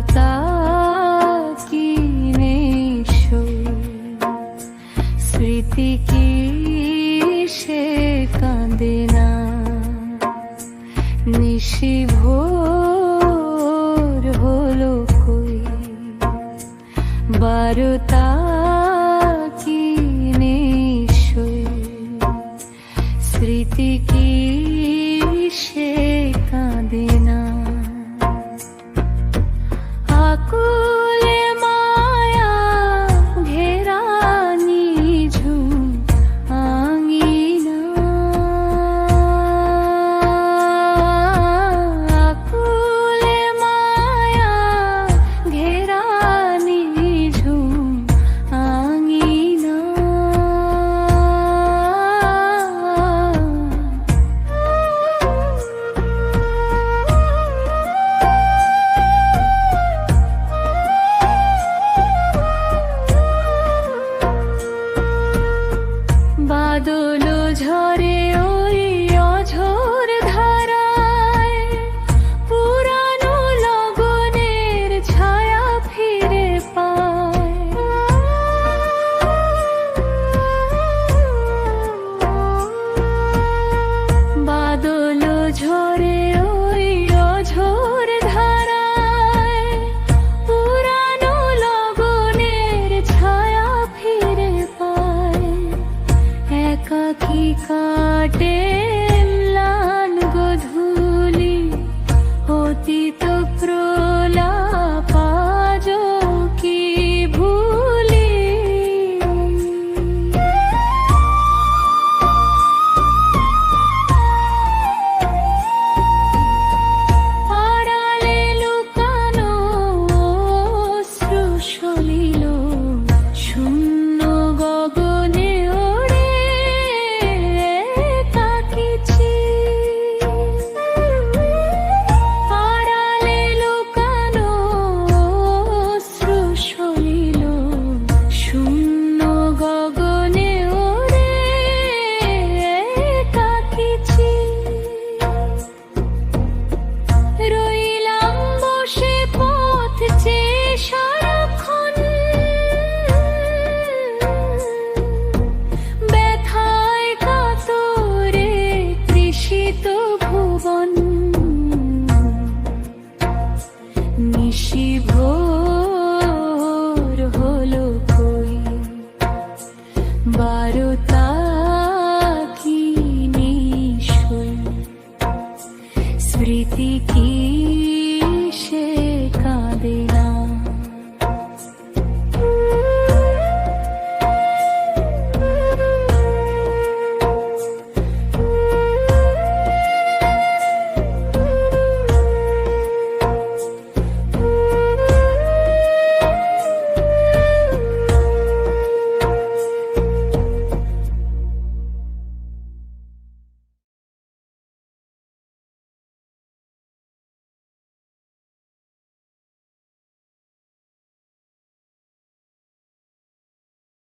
বারতা কি নিশোই, স্মৃতি কি সে কাঁদে না, নিশি ভোর হলো কই, বারতা কি নিশোই, স্মৃতি কি সে কাঁদে না। আকুলে মায়া ঘেরা নিঝুম আঙিনা, আকুলে মায়া ঘেরা নিঝুম আঙিনা, বাদল ঝরে ওই অঝোর ধারায়, পুরানো লগনের ছায়া ফিরে পায়। বাদল ঝরে ওই অঝোর ধারায়, পুরানো লগনের ছায়া ফিরে পায়। একাকী কাটে ম্লান গোধূলি, অতীত প্রলাপ আজ কি ভুলি। আড়ালে লুকানো অশ্রু সলিল, শূন্য গগনে ওড়ে একাকী। আড়ালে লুকানো অশ্রু সলিল, শূন্য গগনে ওড়ে একাকী। রইলাম বসে পথ চেয়ে সারাক্ষণ, ব্যথায় কাতরে তৃষিত ভুবন। নিশি ভোর হলো কই, বারতা কি নিশোই, স্মৃতি কি